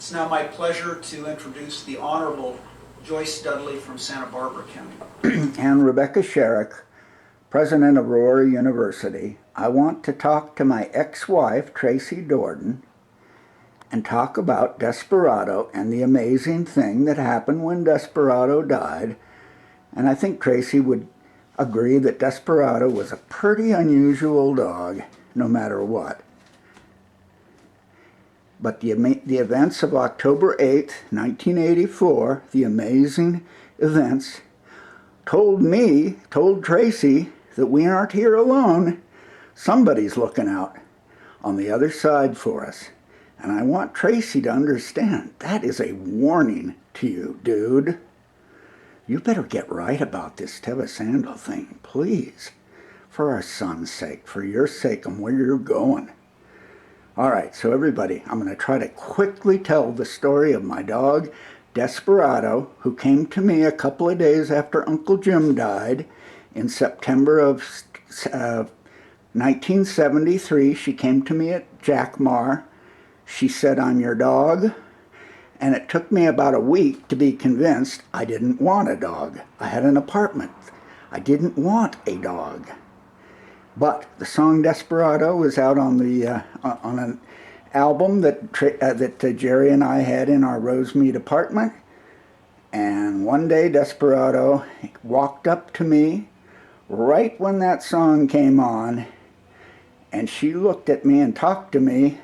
It's now my pleasure to introduce the Honorable Joyce Dudley from Santa Barbara County. And Rebecca Sherrick, president of Aurora University. I want to talk to my ex-wife, Tracy Dorden, and talk about Desperado and the amazing thing that happened when Desperado died. And I think Tracy would agree that Desperado was a pretty unusual dog, no matter what. But the events of October 8th, 1984, the amazing events, told Tracy that we aren't here alone. Somebody's looking out on the other side for us. And I want Tracy to understand that is a warning to you, dude. You better get right about this Tevasandal thing, please. For our son's sake, for your sake, and where you're going. All right, so everybody, I'm going to try to quickly tell the story of my dog, Desperado, who came to me a couple of days after Uncle Jim died in September of 1973. She came to me at Jackmar. She said, "I'm your dog." And it took me about a week to be convinced I didn't want a dog. I had an apartment. I didn't want a dog. But the song Desperado was out on on an album that Jerry and I had in our Rosemead apartment. And one day Desperado walked up to me right when that song came on, and she looked at me and talked to me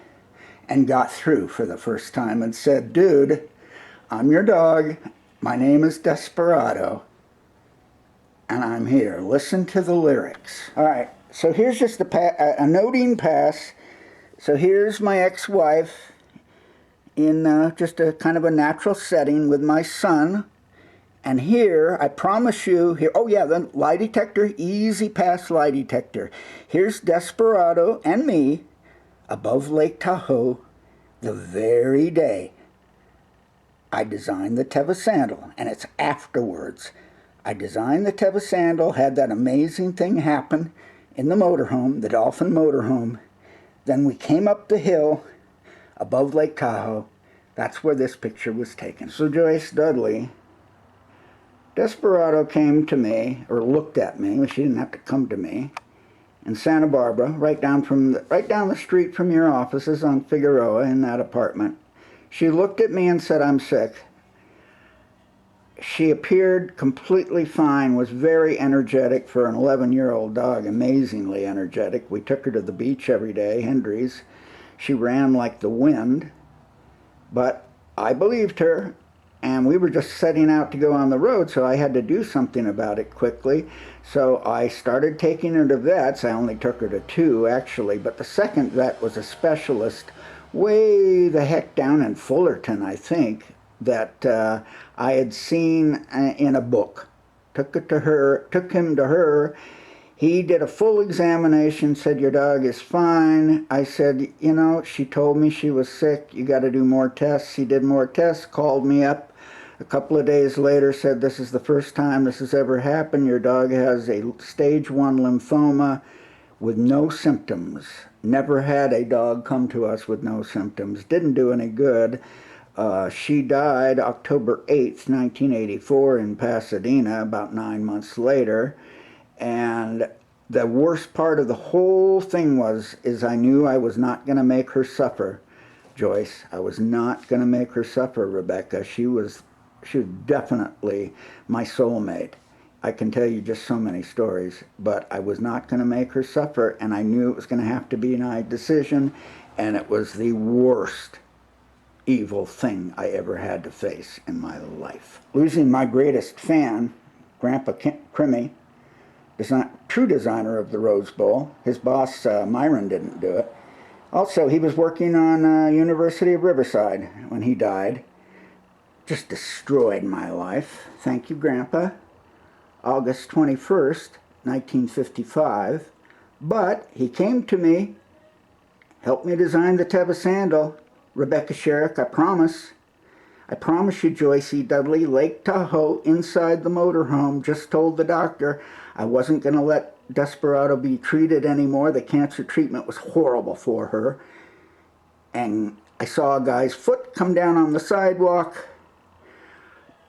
and got through for the first time and said, "Dude, I'm your dog. My name is Desperado, and I'm here. Listen to the lyrics." All right. So here's just a noting pass. So here's my ex-wife in just a kind of a natural setting with my son. And here, I promise you, here, oh yeah, the lie detector, easy pass lie detector. Here's Desperado and me above Lake Tahoe the very day I designed the Tevasandal, and it's afterwards. I designed the Tevasandal, had that amazing thing happen in the motorhome, the Dolphin motorhome. Then we came up the hill above Lake Tahoe. That's where this picture was taken. So Joyce Dudley, Desperado came to me, or looked at me. She didn't have to come to me. In Santa Barbara, right down the street from your offices on Figueroa in that apartment. She looked at me and said, "I'm sick." She appeared completely fine, was very energetic for an 11-year-old dog, amazingly energetic. We took her to the beach every day, Hendry's. She ran like the wind, but I believed her, and we were just setting out to go on the road, so I had to do something about it quickly. So I started taking her to vets. I only took her to 2, actually, but the second vet was a specialist way the heck down in Fullerton, I think, that I had seen in a book. Took him to her. He did a full examination, said, "Your dog is fine." I said, "You know, she told me she was sick. You got to do more tests." He did more tests, called me up a couple of days later, said, "This is the first time this has ever happened. Your dog has a stage 1 lymphoma with no symptoms." Never had a dog come to us with no symptoms. Didn't do any good. She died October 8th, 1984 in Pasadena, about 9 months later. And the worst part of the whole thing is I knew I was not going to make her suffer, Joyce. I was not going to make her suffer, Rebecca. She was definitely my soulmate. I can tell you just so many stories, but I was not going to make her suffer, and I knew it was going to have to be my decision, and it was the worst evil thing I ever had to face in my life. Losing my greatest fan, Grandpa Crimmy, true designer of the Rose Bowl. His boss, Myron, didn't do it. Also, he was working on University of Riverside when he died. Just destroyed my life. Thank you, Grandpa. August 21st, 1955. But he came to me, helped me design the Tevasandal. Rebecca Sherrick, I promise. I promise you, Joyce E. Dudley, Lake Tahoe, inside the motorhome, just told the doctor I wasn't going to let Desperado be treated anymore. The cancer treatment was horrible for her. And I saw a guy's foot come down on the sidewalk.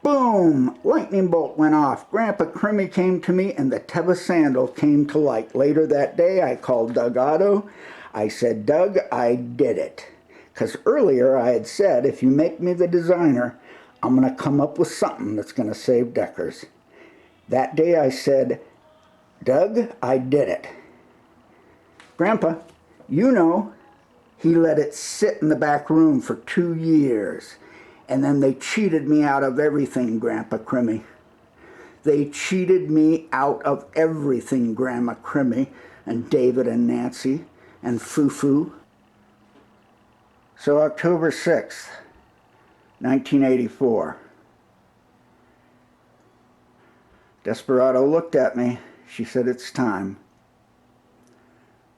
Boom! Lightning bolt went off. Grandpa Crimmy came to me and the Teva sandal came to light. Later that day, I called Doug Otto. I said, Doug, I did it. Because earlier I had said, if you make me the designer, I'm going to come up with something that's going to save Deckers. That day I said, Doug, I did it. Grandpa, you know, he let it sit in the back room for 2 years. And then they cheated me out of everything, Grandpa Crimmy. They cheated me out of everything, Grandma Crimmy, and David and Nancy, and Foo-Foo. So October 6th, 1984. Desperado looked at me. She said, it's time.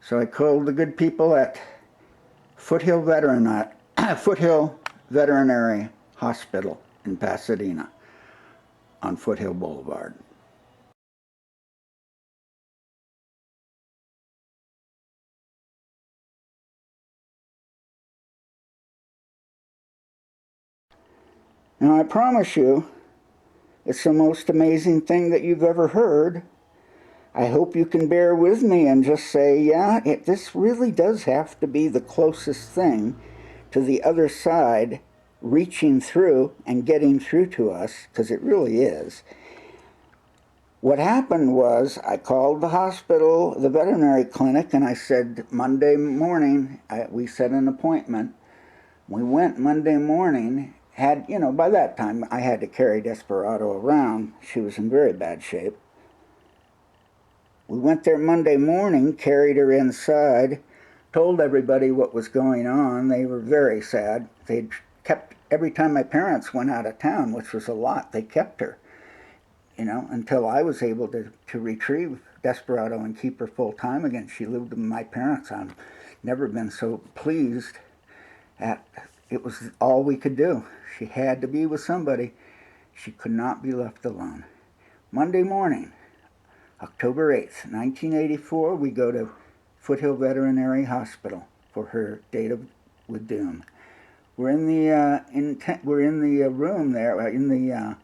So I called the good people at Foothill Veterinary Hospital in Pasadena on Foothill Boulevard. Now I promise you, it's the most amazing thing that you've ever heard. I hope you can bear with me and just say, yeah, this really does have to be the closest thing to the other side reaching through and getting through to us, because it really is. What happened was I called the hospital, the veterinary clinic, and I said, Monday morning, we set an appointment. We went Monday morning, by that time I had to carry Desperado around. She was in very bad shape. We went there Monday morning, carried her inside, told everybody what was going on. They were very sad. They'd kept, every time my parents went out of town, which was a lot, they kept her, until I was able to retrieve Desperado and keep her full time again. She lived with my parents. I've never been so pleased. It was all we could do. She had to be with somebody. She could not be left alone. Monday morning, October 8th, 1984, we go to Foothill Veterinary Hospital for her date with doom. We're in the room there, in the